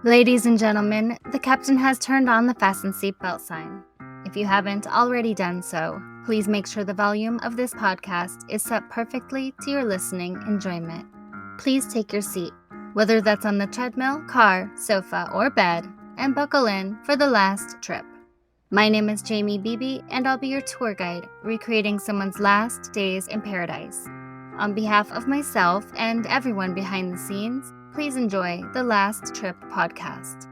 Ladies and gentlemen, the captain has turned on the fasten seatbelt sign. If you haven't already done so, please make sure the volume of this podcast is set perfectly to your listening enjoyment. Please take your seat, whether that's on the treadmill, car, sofa, or bed, and buckle in for the last trip. My name is Jamie Beebe, and I'll be your tour guide, recreating someone's last days in paradise. On behalf of myself and everyone behind the scenes, please enjoy the Last Trip podcast.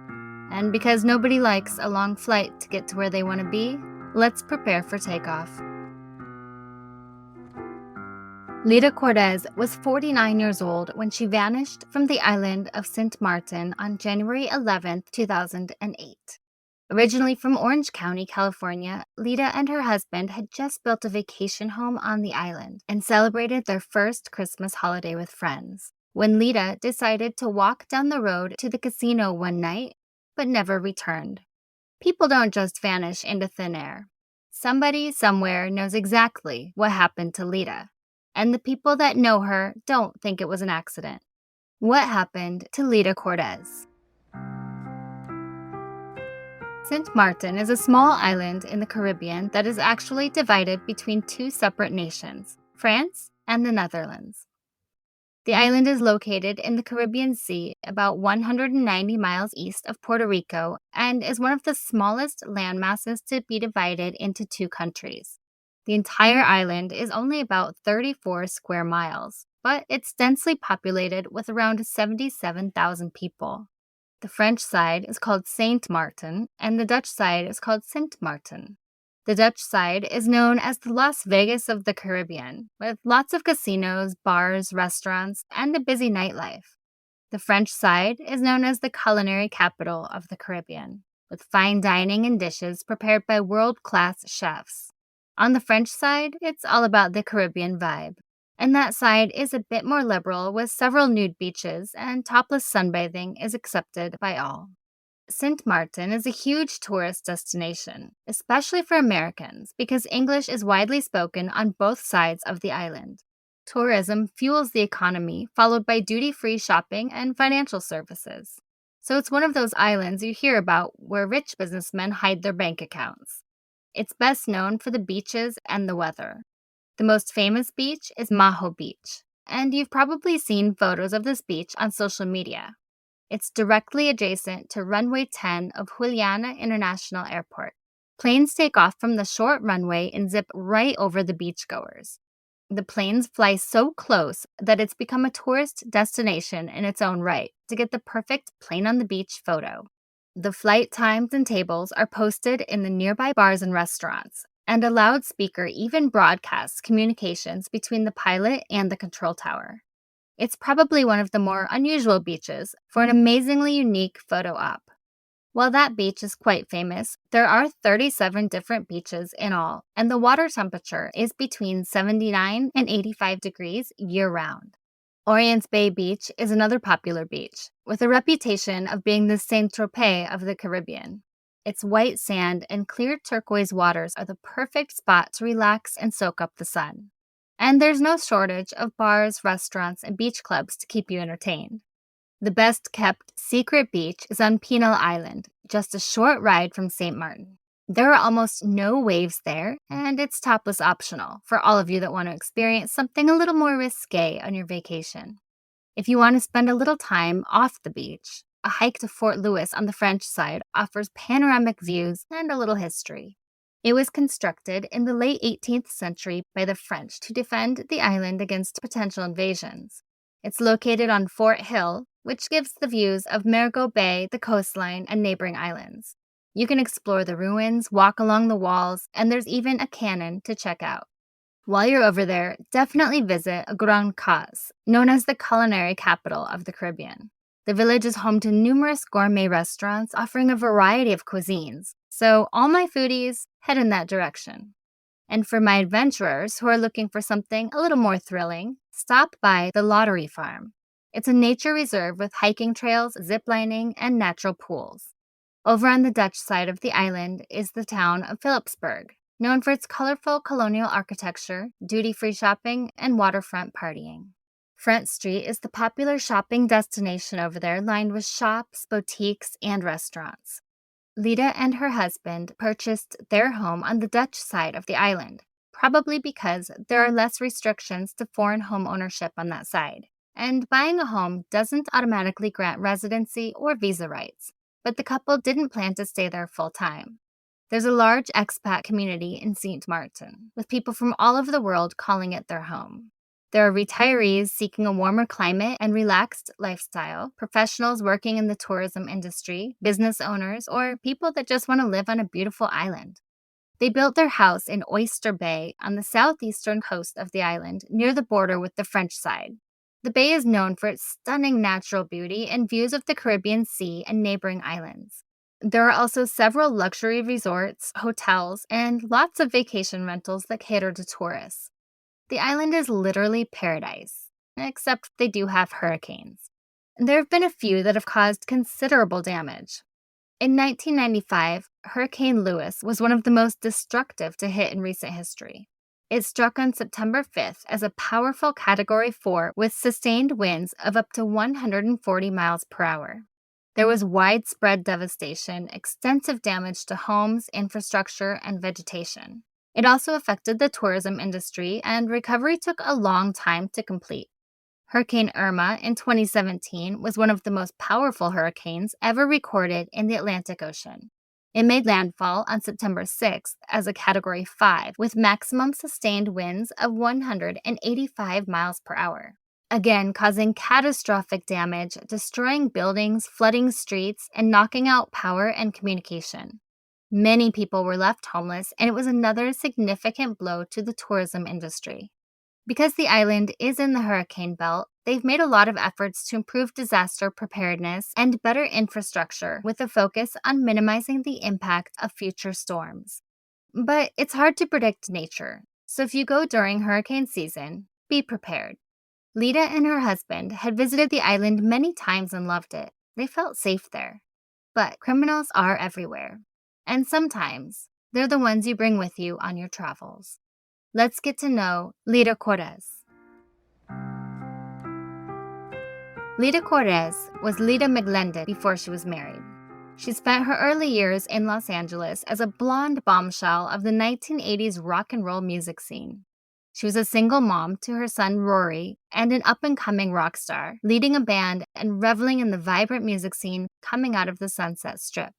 And because nobody likes a long flight to get to where they want to be, let's prepare for takeoff. Leta Cordes was 49 years old when she vanished from the island of St Maarten on January 11, 2008. Originally from Orange County, California, Leta and her husband had just built a vacation home on the island and celebrated their first Christmas holiday with friends, when Leta decided to walk down the road to the casino one night, but never returned. People don't just vanish into thin air. Somebody somewhere knows exactly what happened to Leta, and the people that know her don't think it was an accident. What happened to Leta Cordes? St Maarten is a small island in the Caribbean that is actually divided between two separate nations, France and the Netherlands. The island is located in the Caribbean Sea, about 190 miles east of Puerto Rico, and is one of the smallest landmasses to be divided into two countries. The entire island is only about 34 square miles, but it's densely populated with around 77,000 people. The French side is called St Maarten, and the Dutch side is called St Maarten. The Dutch side is known as the Las Vegas of the Caribbean, with lots of casinos, bars, restaurants, and a busy nightlife. The French side is known as the culinary capital of the Caribbean, with fine dining and dishes prepared by world-class chefs. On the French side, it's all about the Caribbean vibe, and that side is a bit more liberal with several nude beaches, and topless sunbathing is accepted by all. St Maarten is a huge tourist destination, especially for Americans, because English is widely spoken on both sides of the island. Tourism fuels the economy, followed by duty-free shopping and financial services. So it's one of those islands you hear about where rich businessmen hide their bank accounts. It's best known for the beaches and the weather. The most famous beach is Maho Beach, and you've probably seen photos of this beach on social media. It's directly adjacent to runway 10 of Juliana International Airport. Planes take off from the short runway and zip right over the beachgoers. The planes fly so close that it's become a tourist destination in its own right to get the perfect plane on the beach photo. The flight times and tables are posted in the nearby bars and restaurants, and a loudspeaker even broadcasts communications between the pilot and the control tower. It's probably one of the more unusual beaches for an amazingly unique photo op. While that beach is quite famous, there are 37 different beaches in all, and the water temperature is between 79 and 85 degrees year-round. Orient's Bay Beach is another popular beach, with a reputation of being the Saint-Tropez of the Caribbean. Its white sand and clear turquoise waters are the perfect spot to relax and soak up the sun. And there's no shortage of bars, restaurants, and beach clubs to keep you entertained. The best-kept secret beach is on Penal Island, just a short ride from St Maarten. There are almost no waves there, and it's topless optional for all of you that want to experience something a little more risque on your vacation. If you want to spend a little time off the beach, a hike to Fort Louis on the French side offers panoramic views and a little history. It was constructed in the late 18th century by the French to defend the island against potential invasions. It's located on Fort Hill, which gives the views of Marigot Bay, the coastline, and neighboring islands. You can explore the ruins, walk along the walls, and there's even a cannon to check out. While you're over there, definitely visit Grand Case, known as the culinary capital of the Caribbean. The village is home to numerous gourmet restaurants offering a variety of cuisines, so all my foodies, head in that direction. And for my adventurers who are looking for something a little more thrilling, stop by the Lottery Farm. It's a nature reserve with hiking trails, ziplining, and natural pools. Over on the Dutch side of the island is the town of Philipsburg, known for its colorful colonial architecture, duty-free shopping, and waterfront partying. Front Street is the popular shopping destination over there, lined with shops, boutiques, and restaurants. Leta and her husband purchased their home on the Dutch side of the island, probably because there are less restrictions to foreign home ownership on that side. And buying a home doesn't automatically grant residency or visa rights, but the couple didn't plan to stay there full time. There's a large expat community in St Maarten, with people from all over the world calling it their home. There are retirees seeking a warmer climate and relaxed lifestyle, professionals working in the tourism industry, business owners, or people that just want to live on a beautiful island. They built their house in Oyster Bay on the southeastern coast of the island, near the border with the French side. The bay is known for its stunning natural beauty and views of the Caribbean Sea and neighboring islands. There are also several luxury resorts, hotels, and lots of vacation rentals that cater to tourists. The island is literally paradise, except they do have hurricanes. There have been a few that have caused considerable damage. In 1995, Hurricane Lewis was one of the most destructive to hit in recent history. It struck on September 5th as a powerful Category 4 with sustained winds of up to 140 miles per hour. There was widespread devastation, extensive damage to homes, infrastructure, and vegetation. It also affected the tourism industry, and recovery took a long time to complete. Hurricane Irma in 2017 was one of the most powerful hurricanes ever recorded in the Atlantic Ocean. It made landfall on September 6th as a Category 5 with maximum sustained winds of 185 miles per hour. Again, causing catastrophic damage, destroying buildings, flooding streets, and knocking out power and communication. Many people were left homeless, and it was another significant blow to the tourism industry. Because the island is in the hurricane belt, they've made a lot of efforts to improve disaster preparedness and better infrastructure with a focus on minimizing the impact of future storms. But it's hard to predict nature, so if you go during hurricane season, be prepared. Leta and her husband had visited the island many times and loved it. They felt safe there. But criminals are everywhere. And sometimes, they're the ones you bring with you on your travels. Let's get to know Leta Cordes. Leta Cordes was Leta McLendon before she was married. She spent her early years in Los Angeles as a blonde bombshell of the 1980s rock and roll music scene. She was a single mom to her son Rory and an up-and-coming rock star, leading a band and reveling in the vibrant music scene coming out of the Sunset Strip.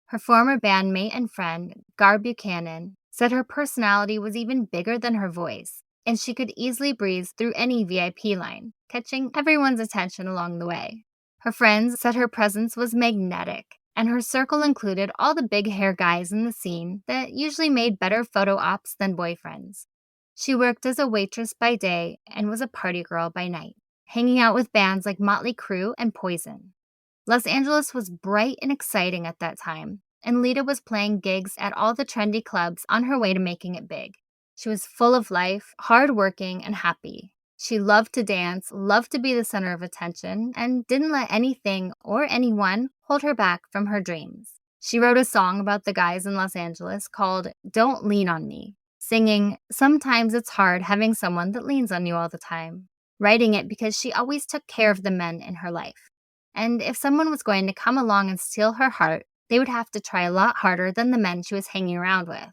Her former bandmate and friend, Gar Buchanan, said her personality was even bigger than her voice, and she could easily breeze through any VIP line, catching everyone's attention along the way. Her friends said her presence was magnetic, and her circle included all the big hair guys in the scene that usually made better photo ops than boyfriends. She worked as a waitress by day and was a party girl by night, hanging out with bands like Motley Crue and Poison. Los Angeles was bright and exciting at that time, and Leta was playing gigs at all the trendy clubs on her way to making it big. She was full of life, hardworking, and happy. She loved to dance, loved to be the center of attention, and didn't let anything or anyone hold her back from her dreams. She wrote a song about the guys in Los Angeles called "Don't Lean on Me," singing, "Sometimes it's hard having someone that leans on you all the time," writing it because she always took care of the men in her life. And if someone was going to come along and steal her heart, they would have to try a lot harder than the men she was hanging around with.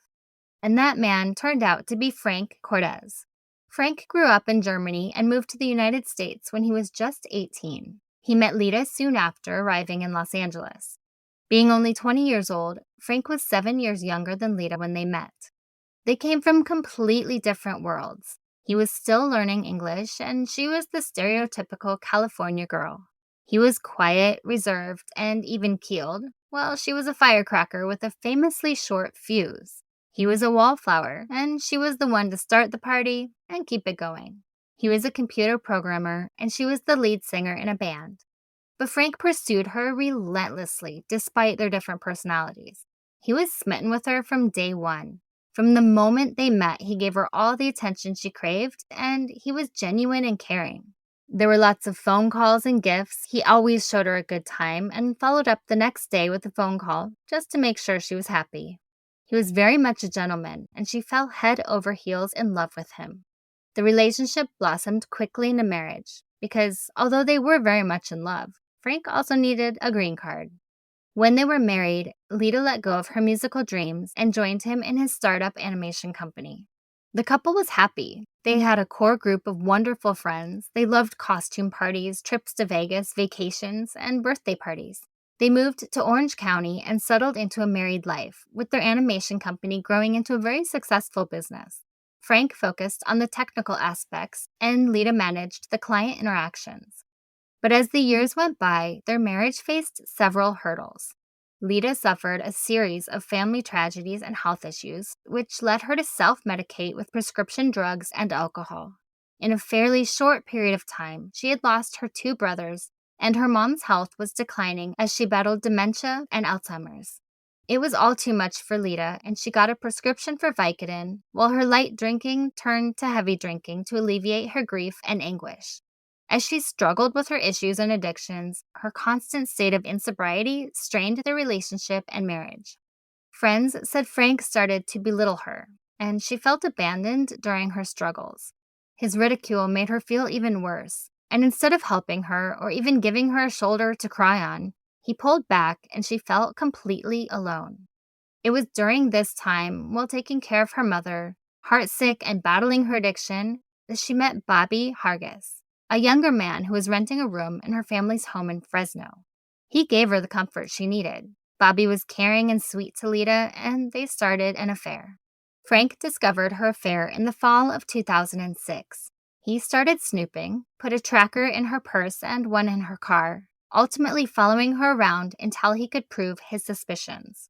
And that man turned out to be Frank Cordes. Frank grew up in Germany and moved to the United States when he was just 18. He met Leta soon after arriving in Los Angeles. Being only 20 years old, Frank was 7 years younger than Leta when they met. They came from completely different worlds. He was still learning English, and she was the stereotypical California girl. He was quiet, reserved, and even-keeled, while she was a firecracker with a famously short fuse. He was a wallflower, and she was the one to start the party and keep it going. He was a computer programmer, and she was the lead singer in a band. But Frank pursued her relentlessly, despite their different personalities. He was smitten with her from day one. From the moment they met, he gave her all the attention she craved, and he was genuine and caring. There were lots of phone calls and gifts. He always showed her a good time and followed up the next day with a phone call just to make sure she was happy. He was very much a gentleman, and she fell head over heels in love with him. The relationship blossomed quickly into marriage because, although they were very much in love, Frank also needed a green card. When they were married, Leta let go of her musical dreams and joined him in his startup animation company. The couple was happy. They had a core group of wonderful friends. They loved costume parties, trips to Vegas, vacations, and birthday parties. They moved to Orange County and settled into a married life, with their animation company growing into a very successful business. Frank focused on the technical aspects, and Leta managed the client interactions. But as the years went by, their marriage faced several hurdles. Leta suffered a series of family tragedies and health issues, which led her to self-medicate with prescription drugs and alcohol. In a fairly short period of time, she had lost her 2 brothers, and her mom's health was declining as she battled dementia and Alzheimer's. It was all too much for Leta, and she got a prescription for Vicodin, while her light drinking turned to heavy drinking to alleviate her grief and anguish. As she struggled with her issues and addictions, her constant state of insobriety strained their relationship and marriage. Friends said Frank started to belittle her, and she felt abandoned during her struggles. His ridicule made her feel even worse, and instead of helping her or even giving her a shoulder to cry on, he pulled back and she felt completely alone. It was during this time, while taking care of her mother, heartsick and battling her addiction, that she met Bobby Hargis, a younger man who was renting a room in her family's home in Fresno. He gave her the comfort she needed. Bobby was caring and sweet to Leta, and they started an affair. Frank discovered her affair in the fall of 2006. He started snooping, put a tracker in her purse and one in her car, ultimately following her around until he could prove his suspicions.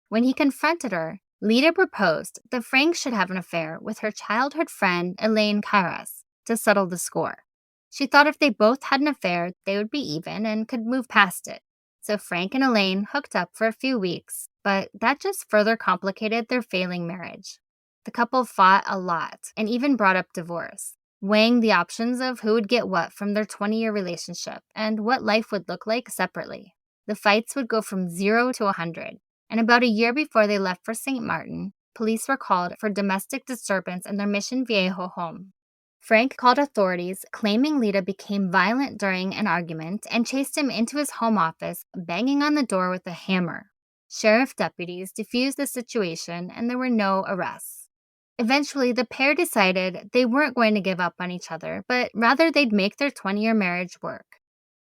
When he confronted her, Leta proposed that Frank should have an affair with her childhood friend Elaine Kairas to settle the score. She thought if they both had an affair, they would be even and could move past it. So Frank and Elaine hooked up for a few weeks, but that just further complicated their failing marriage. The couple fought a lot and even brought up divorce, weighing the options of who would get what from their 20-year relationship and what life would look like separately. The fights would go from 0 to 100, and about a year before they left for St. Maarten, police were called for domestic disturbance in their Mission Viejo home. Frank called authorities, claiming Leta became violent during an argument and chased him into his home office, banging on the door with a hammer. Sheriff deputies diffused the situation, and there were no arrests. Eventually, the pair decided they weren't going to give up on each other, but rather they'd make their 20-year marriage work.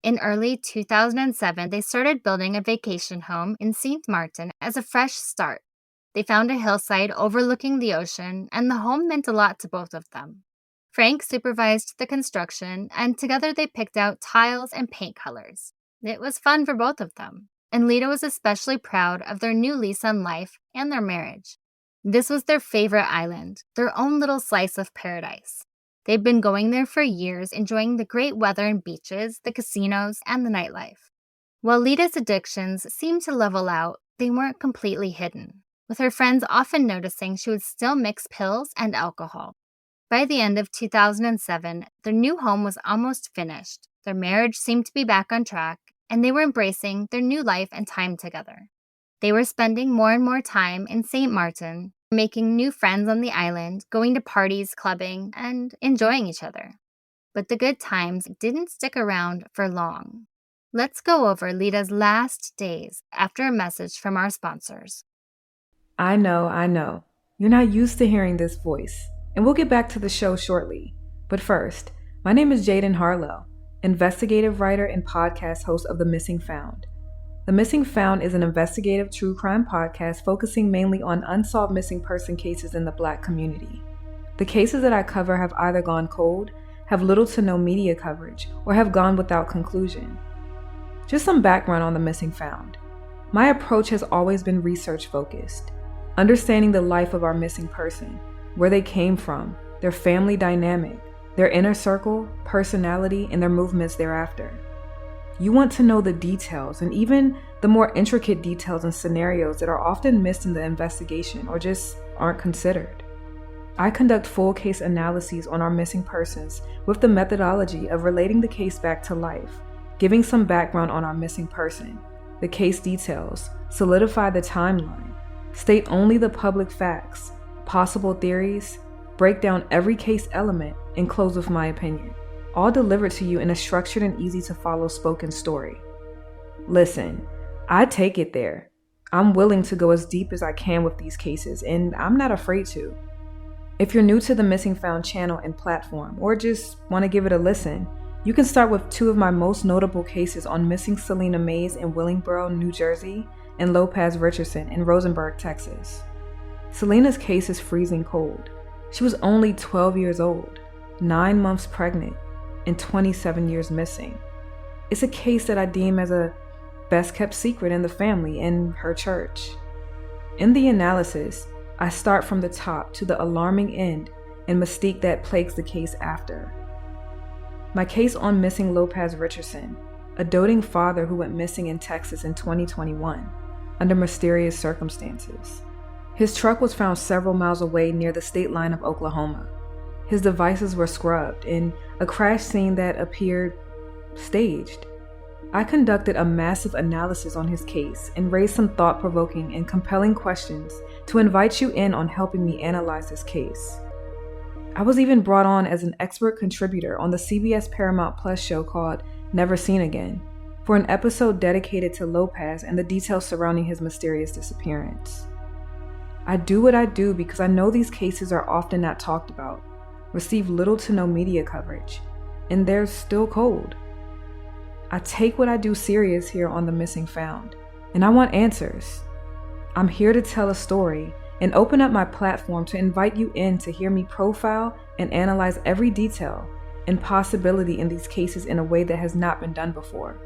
In early 2007, they started building a vacation home in St. Maarten as a fresh start. They found a hillside overlooking the ocean, and the home meant a lot to both of them. Frank supervised the construction, and together they picked out tiles and paint colors. It was fun for both of them, and Leta was especially proud of their new lease on life and their marriage. This was their favorite island, their own little slice of paradise. They'd been going there for years, enjoying the great weather and beaches, the casinos, and the nightlife. While Leta's addictions seemed to level out, they weren't completely hidden, with her friends often noticing she would still mix pills and alcohol. By the end of 2007, their new home was almost finished. Their marriage seemed to be back on track, and they were embracing their new life and time together. They were spending more and more time in St. Maarten, making new friends on the island, going to parties, clubbing, and enjoying each other. But the good times didn't stick around for long. Let's go over Leta's last days after a message from our sponsors. I know. You're not used to hearing this voice, and we'll get back to the show shortly. But first, my name is Jaden Harlow, investigative writer and podcast host of The Missing Found. The Missing Found is an investigative true crime podcast focusing mainly on unsolved missing person cases in the Black community. The cases that I cover have either gone cold, have little to no media coverage, or have gone without conclusion. Just some background on The Missing Found. My approach has always been research focused, understanding the life of our missing person, where they came from, their family dynamic, their inner circle, personality, and their movements thereafter. You want to know the details and even the more intricate details and scenarios that are often missed in the investigation or just aren't considered. I conduct full case analyses on our missing persons with the methodology of relating the case back to life, giving some background on our missing person, the case details, solidify the timeline, state only the public facts, possible theories, break down every case element, and close with my opinion, all delivered to you in a structured and easy-to-follow spoken story. Listen, I take it there. I'm willing to go as deep as I can with these cases, and I'm not afraid to. If you're new to the Missing Found channel and platform, or just want to give it a listen, you can start with two of my most notable cases on missing Selena Mays in Willingboro, New Jersey, and Lopez Richardson in Rosenberg, Texas. Selena's case is freezing cold. She was only 12 years old, 9 months pregnant, and 27 years missing. It's a case that I deem as a best-kept secret in the family and her church. In the analysis, I start from the top to the alarming end and mystique that plagues the case after. My case on missing Lopez Richardson, a doting father who went missing in Texas in 2021 under mysterious circumstances. His truck was found several miles away near the state line of Oklahoma. His devices were scrubbed in a crash scene that appeared staged. I conducted a massive analysis on his case and raised some thought-provoking and compelling questions to invite you in on helping me analyze this case. I was even brought on as an expert contributor on the CBS Paramount Plus show called Never Seen Again for an episode dedicated to Lopez and the details surrounding his mysterious disappearance. I do what I do because I know these cases are often not talked about, receive little to no media coverage, and they're still cold. I take what I do serious here on The Missing Found, and I want answers. I'm here to tell a story and open up my platform to invite you in to hear me profile and analyze every detail and possibility in these cases in a way that has not been done before.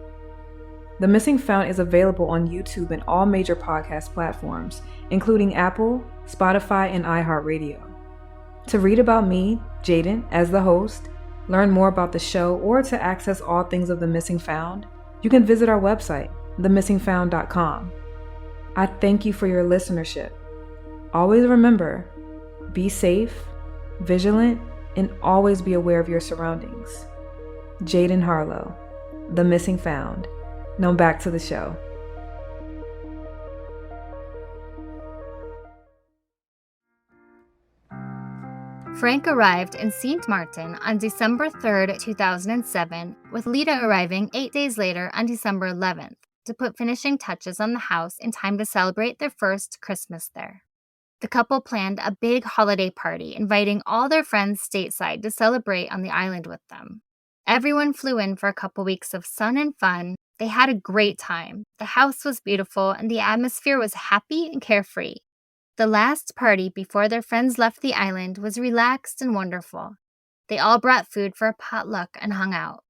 The Missing Found is available on YouTube and all major podcast platforms, including Apple, Spotify, and iHeartRadio. To read about me, Jaden, as the host, learn more about the show, or to access all things of The Missing Found, you can visit our website, themissingfound.com. I thank you for your listenership. Always remember, be safe, vigilant, and always be aware of your surroundings. Jaden Harlow, The Missing Found. Now back to the show. Frank arrived in St Maarten on December 3, 2007, with Leta arriving 8 days later on December 11th to put finishing touches on the house in time to celebrate their first Christmas there. The couple planned a big holiday party, inviting all their friends stateside to celebrate on the island with them. Everyone flew in for a couple weeks of sun and fun. They had a great time. The house was beautiful and the atmosphere was happy and carefree. The last party before their friends left the island was relaxed and wonderful. They all brought food for a potluck and hung out.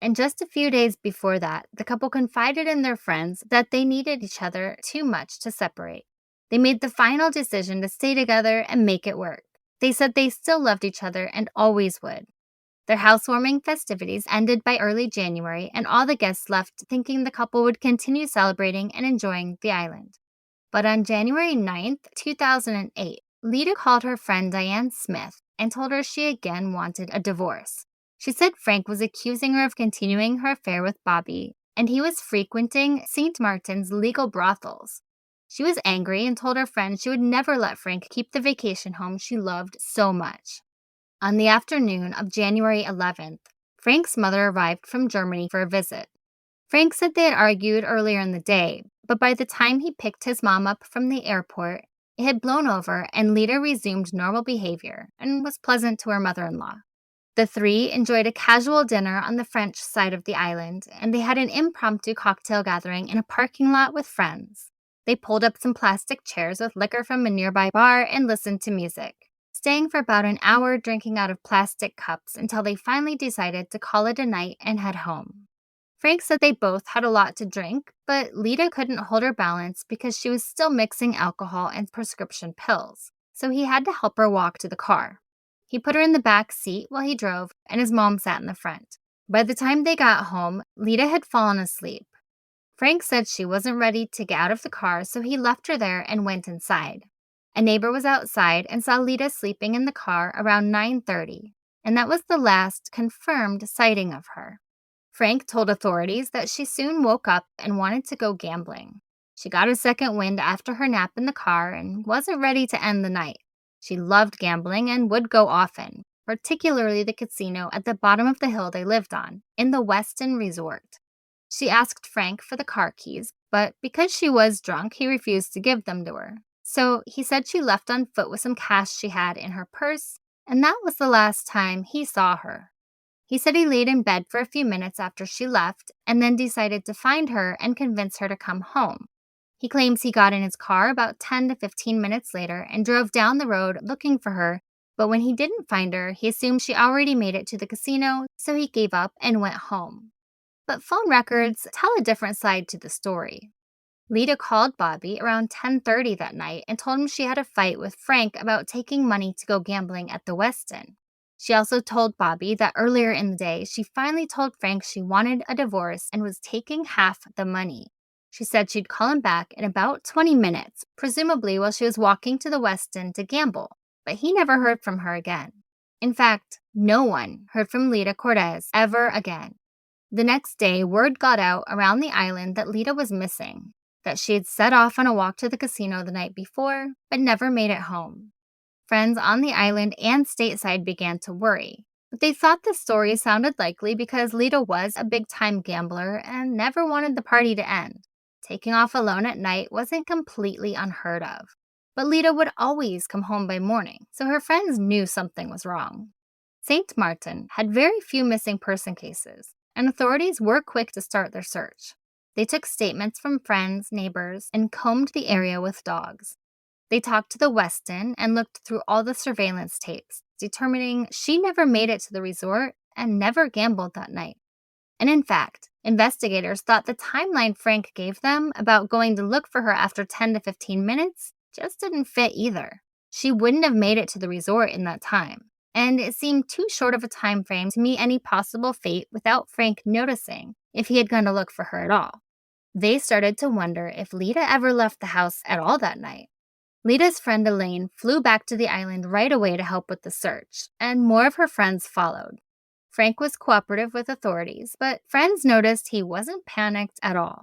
And just a few days before that, the couple confided in their friends that they needed each other too much to separate. They made the final decision to stay together and make it work. They said they still loved each other and always would. Their housewarming festivities ended by early January, and all the guests left thinking the couple would continue celebrating and enjoying the island. But on January 9th, 2008, Leta called her friend Diane Smith and told her she again wanted a divorce. She said Frank was accusing her of continuing her affair with Bobby, and he was frequenting St. Maarten's legal brothels. She was angry and told her friend she would never let Frank keep the vacation home she loved so much. On the afternoon of January 11th, Frank's mother arrived from Germany for a visit. Frank said they had argued earlier in the day, but by the time he picked his mom up from the airport, it had blown over and Leta resumed normal behavior and was pleasant to her mother-in-law. The three enjoyed a casual dinner on the French side of the island, and they had an impromptu cocktail gathering in a parking lot with friends. They pulled up some plastic chairs with liquor from a nearby bar and listened to music, staying for about an hour drinking out of plastic cups until they finally decided to call it a night and head home. Frank said they both had a lot to drink, but Leta couldn't hold her balance because she was still mixing alcohol and prescription pills, so he had to help her walk to the car. He put her in the back seat while he drove, and his mom sat in the front. By the time they got home, Leta had fallen asleep. Frank said she wasn't ready to get out of the car, so he left her there and went inside. A neighbor was outside and saw Leta sleeping in the car around 9:30, and that was the last confirmed sighting of her. Frank told authorities that she soon woke up and wanted to go gambling. She got a second wind after her nap in the car and wasn't ready to end the night. She loved gambling and would go often, particularly the casino at the bottom of the hill they lived on, in the Westin Resort. She asked Frank for the car keys, but because she was drunk, he refused to give them to her. So he said she left on foot with some cash she had in her purse, and that was the last time he saw her. He said he laid in bed for a few minutes after she left and then decided to find her and convince her to come home. He claims he got in his car about 10 to 15 minutes later and drove down the road looking for her, but when he didn't find her, he assumed she already made it to the casino, so he gave up and went home. But phone records tell a different side to the story. Leta called Bobby around 10:30 that night and told him she had a fight with Frank about taking money to go gambling at the Westin. She also told Bobby that earlier in the day, she finally told Frank she wanted a divorce and was taking half the money. She said she'd call him back in about 20 minutes, presumably while she was walking to the Westin to gamble, but he never heard from her again. In fact, no one heard from Leta Cordes ever again. The next day, word got out around the island that Leta was missing, that she had set off on a walk to the casino the night before, but never made it home. Friends on the island and stateside began to worry, but they thought the story sounded likely because Leta was a big-time gambler and never wanted the party to end. Taking off alone at night wasn't completely unheard of, but Leta would always come home by morning, so her friends knew something was wrong. St Maarten had very few missing person cases, and authorities were quick to start their search. They took statements from friends, neighbors, and combed the area with dogs. They talked to the Westin and looked through all the surveillance tapes, determining she never made it to the resort and never gambled that night. And in fact, investigators thought the timeline Frank gave them about going to look for her after 10 to 15 minutes just didn't fit either. She wouldn't have made it to the resort in that time, and it seemed too short of a time frame to meet any possible fate without Frank noticing if he had gone to look for her at all. They started to wonder if Leta ever left the house at all that night. Leta's friend Elaine flew back to the island right away to help with the search, and more of her friends followed. Frank was cooperative with authorities, but friends noticed he wasn't panicked at all.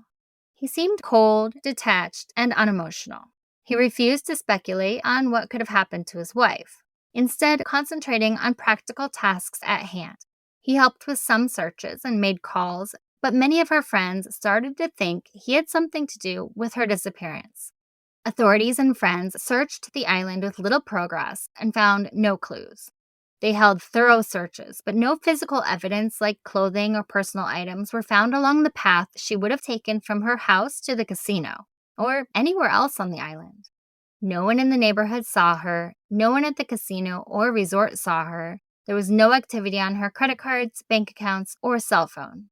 He seemed cold, detached, and unemotional. He refused to speculate on what could have happened to his wife, instead concentrating on practical tasks at hand. He helped with some searches and made calls, but many of her friends started to think he had something to do with her disappearance. Authorities and friends searched the island with little progress and found no clues. They held thorough searches, but no physical evidence like clothing or personal items were found along the path she would have taken from her house to the casino, or anywhere else on the island. No one in the neighborhood saw her, no one at the casino or resort saw her. There was no activity on her credit cards, bank accounts, or cell phone.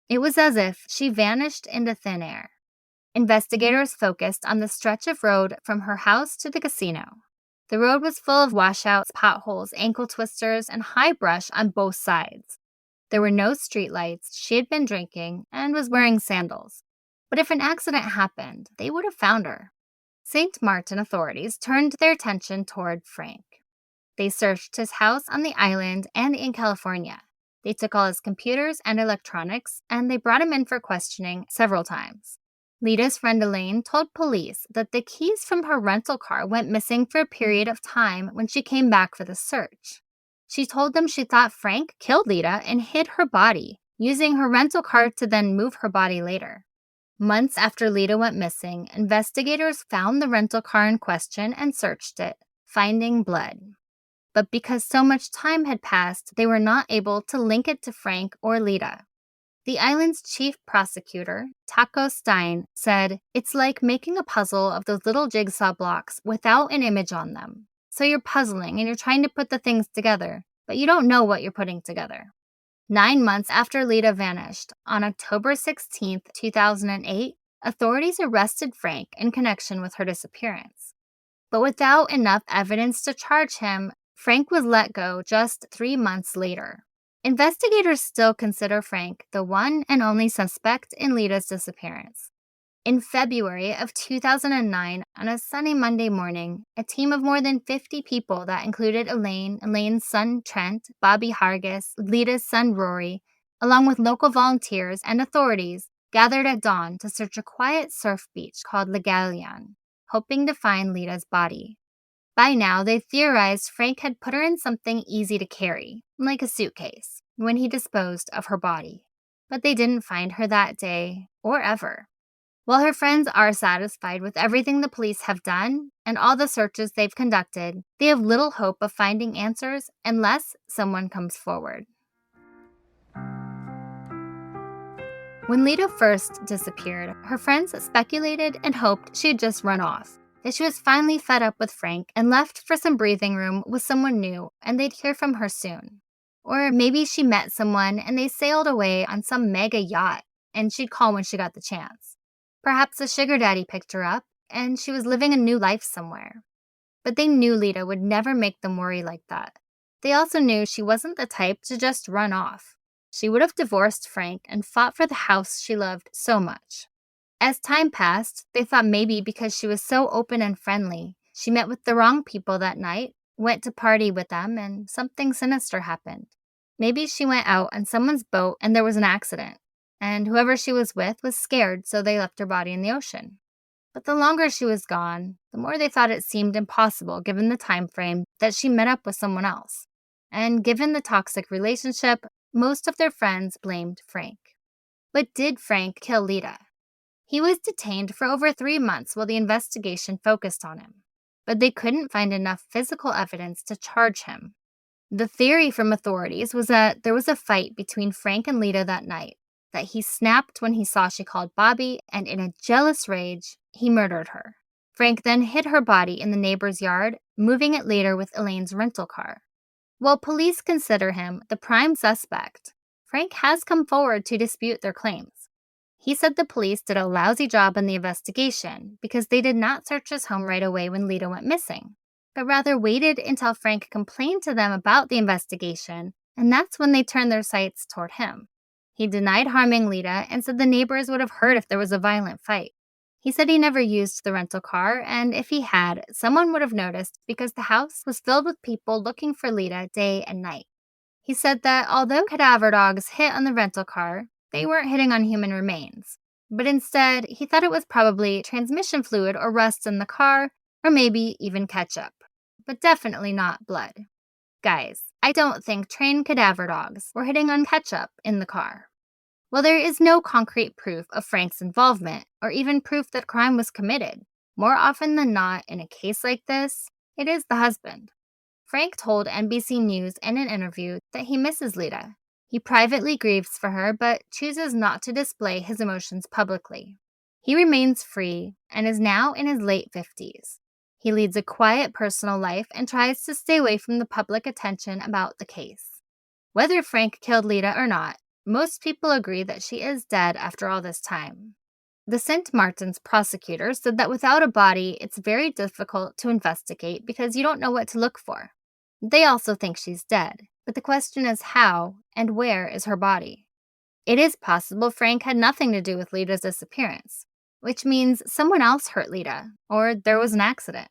It was as if she vanished into thin air. Investigators focused on the stretch of road from her house to the casino. The road was full of washouts, potholes, ankle twisters, and high brush on both sides. There were no streetlights, she had been drinking, and was wearing sandals. But if an accident happened, they would have found her. St. Maarten authorities turned their attention toward Frank. They searched his house on the island and in California. They took all his computers and electronics, and they brought him in for questioning several times. Leta's friend Elaine told police that the keys from her rental car went missing for a period of time when she came back for the search. She told them she thought Frank killed Leta and hid her body, using her rental car to then move her body later. Months after Leta went missing, investigators found the rental car in question and searched it, finding blood. But because so much time had passed, they were not able to link it to Frank or Leta. The island's chief prosecutor, Taco Stein, said, "It's like making a puzzle of those little jigsaw blocks without an image on them. So you're puzzling and you're trying to put the things together, but you don't know what you're putting together." 9 months after Leta vanished, on October 16, 2008, authorities arrested Frank in connection with her disappearance. But without enough evidence to charge him, Frank was let go just 3 months later. Investigators still consider Frank the one and only suspect in Leta's disappearance. In February of 2009, on a sunny Monday morning, a team of more than 50 people that included Elaine, Elaine's son Trent, Bobby Hargis, Leta's son Rory, along with local volunteers and authorities, gathered at dawn to search a quiet surf beach called Le Galleon, hoping to find Leta's body. By now, they theorized Frank had put her in something easy to carry, like a suitcase, when he disposed of her body. But they didn't find her that day, or ever. While her friends are satisfied with everything the police have done and all the searches they've conducted, they have little hope of finding answers unless someone comes forward. When Leta first disappeared, her friends speculated and hoped she had just run off, that she was finally fed up with Frank and left for some breathing room with someone new and they'd hear from her soon. Or maybe she met someone and they sailed away on some mega yacht and she'd call when she got the chance. Perhaps a sugar daddy picked her up and she was living a new life somewhere. But they knew Leta would never make them worry like that. They also knew she wasn't the type to just run off. She would have divorced Frank and fought for the house she loved so much. As time passed, they thought maybe because she was so open and friendly, she met with the wrong people that night, went to party with them, and something sinister happened. Maybe she went out on someone's boat and there was an accident, and whoever she was with was scared, so they left her body in the ocean. But the longer she was gone, the more they thought it seemed impossible given the time frame that she met up with someone else. And given the toxic relationship, most of their friends blamed Frank. But did Frank kill Leta? He was detained for over 3 months while the investigation focused on him, but they couldn't find enough physical evidence to charge him. The theory from authorities was that there was a fight between Frank and Leta that night, that he snapped when he saw she called Bobby, and in a jealous rage, he murdered her. Frank then hid her body in the neighbor's yard, moving it later with Elaine's rental car. While police consider him the prime suspect, Frank has come forward to dispute their claims. He said the police did a lousy job in the investigation because they did not search his home right away when Leta went missing, but rather waited until Frank complained to them about the investigation, and that's when they turned their sights toward him. He denied harming Leta and said the neighbors would have heard if there was a violent fight. He said he never used the rental car, and if he had, someone would have noticed because the house was filled with people looking for Leta day and night. He said that although cadaver dogs hit on the rental car, they weren't hitting on human remains. But instead, he thought it was probably transmission fluid or rust in the car, or maybe even ketchup. But definitely not blood. Guys, I don't think trained cadaver dogs were hitting on ketchup in the car. While there is no concrete proof of Frank's involvement, or even proof that crime was committed, more often than not in a case like this, it is the husband. Frank told NBC News in an interview that he misses Leta. He privately grieves for her, but chooses not to display his emotions publicly. He remains free and is now in his late 50s. He leads a quiet personal life and tries to stay away from the public attention about the case. Whether Frank killed Leta or not, most people agree that she is dead after all this time. The St Maarten's prosecutor said that without a body, it's very difficult to investigate because you don't know what to look for. They also think she's dead, but the question is how and where is her body? It is possible Frank had nothing to do with Leta's disappearance, which means someone else hurt Leta, or there was an accident.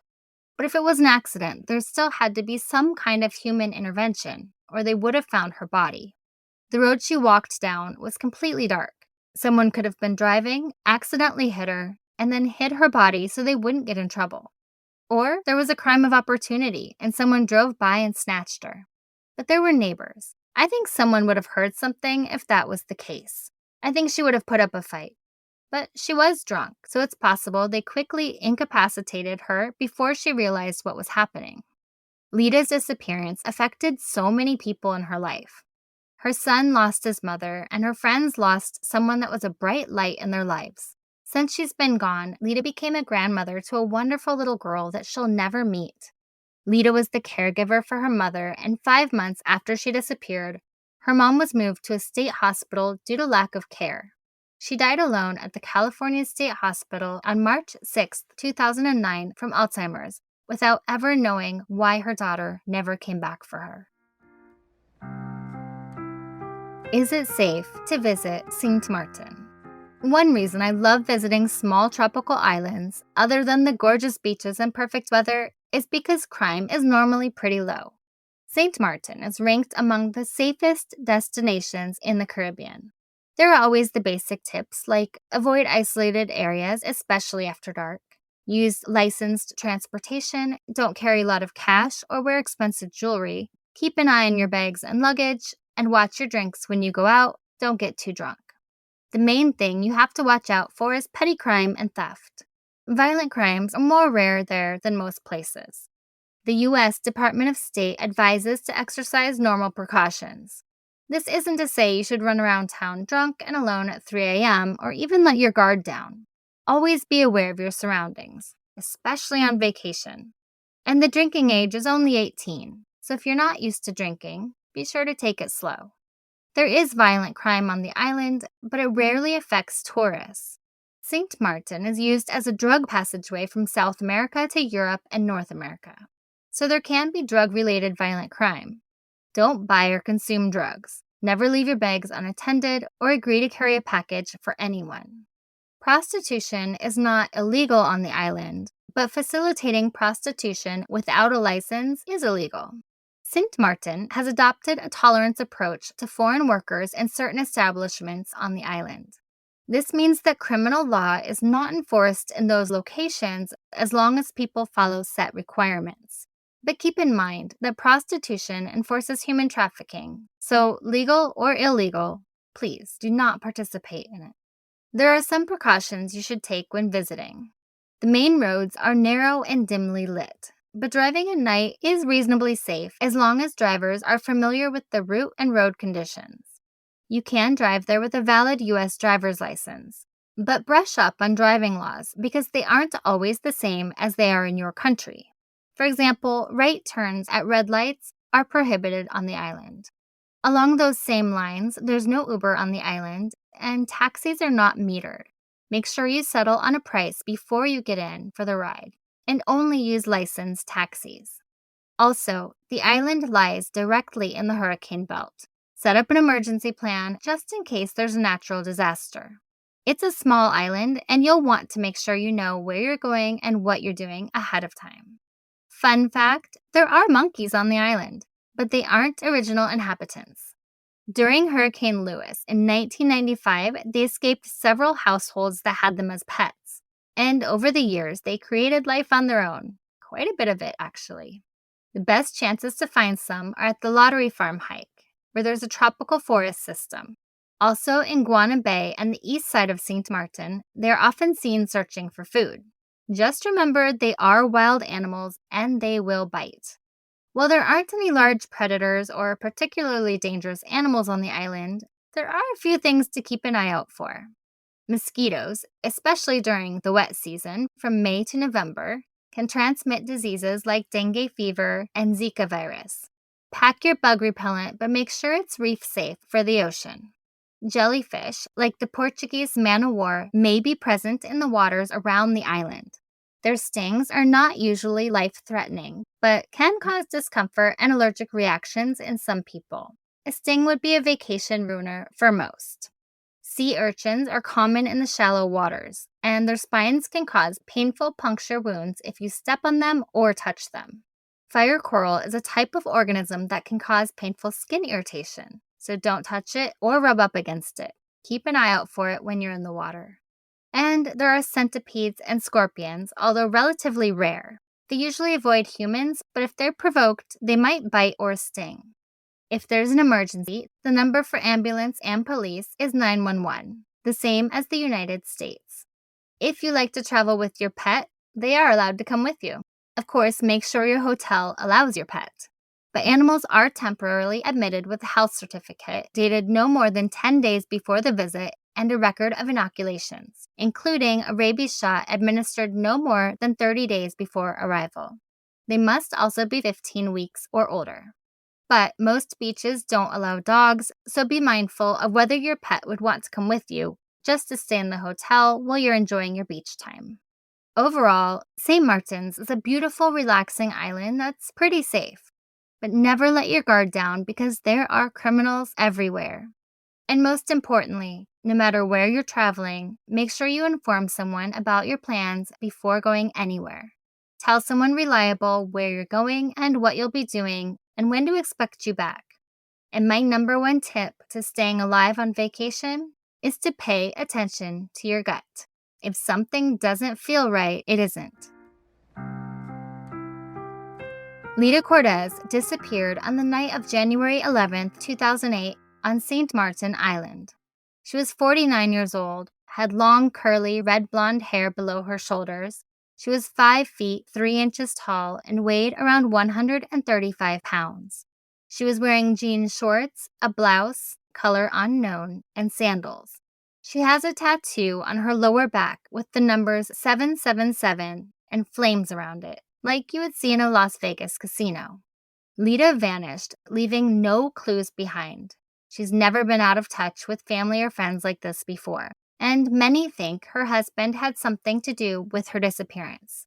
But if it was an accident, there still had to be some kind of human intervention, or they would have found her body. The road she walked down was completely dark. Someone could have been driving, accidentally hit her, and then hid her body so they wouldn't get in trouble. Or there was a crime of opportunity and someone drove by and snatched her. But there were neighbors. I think someone would have heard something if that was the case. I think she would have put up a fight. But she was drunk, so it's possible they quickly incapacitated her before she realized what was happening. Leta's disappearance affected so many people in her life. Her son lost his mother, and her friends lost someone that was a bright light in their lives. Since she's been gone, Leta became a grandmother to a wonderful little girl that she'll never meet. Leta was the caregiver for her mother, and 5 months after she disappeared, her mom was moved to a state hospital due to lack of care. She died alone at the California State Hospital on March 6, 2009 from Alzheimer's, without ever knowing why her daughter never came back for her. Is it safe to visit St Maarten? One reason I love visiting small tropical islands, other than the gorgeous beaches and perfect weather, is because crime is normally pretty low. St Maarten is ranked among the safest destinations in the Caribbean. There are always the basic tips like avoid isolated areas, especially after dark. Use licensed transportation, don't carry a lot of cash or wear expensive jewelry. Keep an eye on your bags and luggage, and watch your drinks when you go out. Don't get too drunk. The main thing you have to watch out for is petty crime and theft. Violent crimes are more rare there than most places. The U.S. Department of State advises to exercise normal precautions. This isn't to say you should run around town drunk and alone at 3 a.m. or even let your guard down. Always be aware of your surroundings, especially on vacation. And the drinking age is only 18, so if you're not used to drinking, be sure to take it slow. There is violent crime on the island, but it rarely affects tourists. St. Maarten is used as a drug passageway from South America to Europe and North America, so there can be drug-related violent crime. Don't buy or consume drugs. Never leave your bags unattended or agree to carry a package for anyone. Prostitution is not illegal on the island, but facilitating prostitution without a license is illegal. St. Maarten has adopted a tolerance approach to foreign workers in certain establishments on the island. This means that criminal law is not enforced in those locations as long as people follow set requirements. But keep in mind that prostitution enforces human trafficking, so legal or illegal, please do not participate in it. There are some precautions you should take when visiting. The main roads are narrow and dimly lit, but driving at night is reasonably safe as long as drivers are familiar with the route and road conditions. You can drive there with a valid U.S. driver's license, but brush up on driving laws because they aren't always the same as they are in your country. For example, right turns at red lights are prohibited on the island. Along those same lines, there's no Uber on the island, and taxis are not metered. Make sure you settle on a price before you get in for the ride, and only use licensed taxis. Also, the island lies directly in the hurricane belt. Set up an emergency plan just in case there's a natural disaster. It's a small island, and you'll want to make sure you know where you're going and what you're doing ahead of time. Fun fact, there are monkeys on the island, but they aren't original inhabitants. During Hurricane Lewis in 1995, they escaped several households that had them as pets. And over the years, they created life on their own. Quite a bit of it, actually. The best chances to find some are at the Lottery Farm hike, where there's a tropical forest system. Also in Guana Bay and the east side of St. Maarten, they are often seen searching for food. Just remember they are wild animals and they will bite. While there aren't any large predators or particularly dangerous animals on the island, there are a few things to keep an eye out for. Mosquitoes, especially during the wet season from May to November, can transmit diseases like dengue fever and Zika virus. Pack your bug repellent, but make sure it's reef safe for the ocean. Jellyfish, like the Portuguese man-o'-war, may be present in the waters around the island. Their stings are not usually life-threatening, but can cause discomfort and allergic reactions in some people. A sting would be a vacation ruiner for most. Sea urchins are common in the shallow waters, and their spines can cause painful puncture wounds if you step on them or touch them. Fire coral is a type of organism that can cause painful skin irritation, so don't touch it or rub up against it. Keep an eye out for it when you're in the water. And there are centipedes and scorpions, although relatively rare. They usually avoid humans, but if they're provoked, they might bite or sting. If there's an emergency, the number for ambulance and police is 911, the same as the United States. If you like to travel with your pet, they are allowed to come with you. Of course, make sure your hotel allows your pet. But animals are temporarily admitted with a health certificate dated no more than 10 days before the visit and a record of inoculations, including a rabies shot administered no more than 30 days before arrival. They must also be 15 weeks or older. But most beaches don't allow dogs, so be mindful of whether your pet would want to come with you just to stay in the hotel while you're enjoying your beach time. Overall, St. Maarten's is a beautiful, relaxing island that's pretty safe. But never let your guard down because there are criminals everywhere. And most importantly, no matter where you're traveling, make sure you inform someone about your plans before going anywhere. Tell someone reliable where you're going and what you'll be doing and when to expect you back. And my number one tip to staying alive on vacation is to pay attention to your gut. If something doesn't feel right, it isn't. Leta Cordes disappeared on the night of January 11, 2008, on St Maarten Island. She was 49 years old, had long, curly, red blonde hair below her shoulders. She was 5 feet 3 inches tall and weighed around 135 pounds. She was wearing jean shorts, a blouse, color unknown, and sandals. She has a tattoo on her lower back with the numbers 777 and flames around it, like you would see in a Las Vegas casino. Leta vanished, leaving no clues behind. She's never been out of touch with family or friends like this before, and many think her husband had something to do with her disappearance.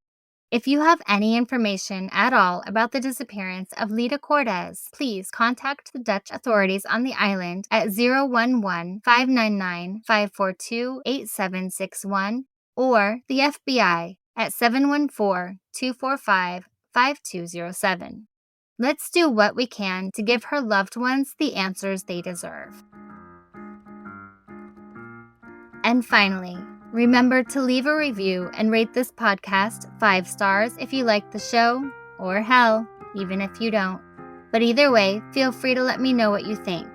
If you have any information at all about the disappearance of Leta Cordes, please contact the Dutch authorities on the island at 011-599-542-8761 or the FBI at 714-245-5207. Let's do what we can to give her loved ones the answers they deserve. And finally, remember to leave a review and rate this podcast 5 stars if you like the show, or hell, even if you don't. But either way, feel free to let me know what you think.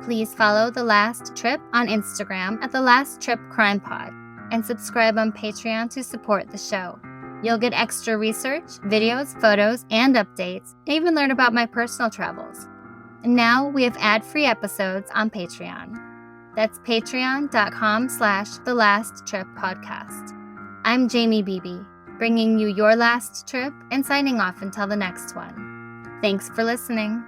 Please follow The Last Trip on Instagram at The Last Trip Crime Pod and subscribe on Patreon to support the show. You'll get extra research, videos, photos, and updates, and even learn about my personal travels. And now we have ad-free episodes on Patreon. That's patreon.com/thelasttrippodcast. I'm Jamie Beebe, bringing you your last trip and signing off until the next one. Thanks for listening.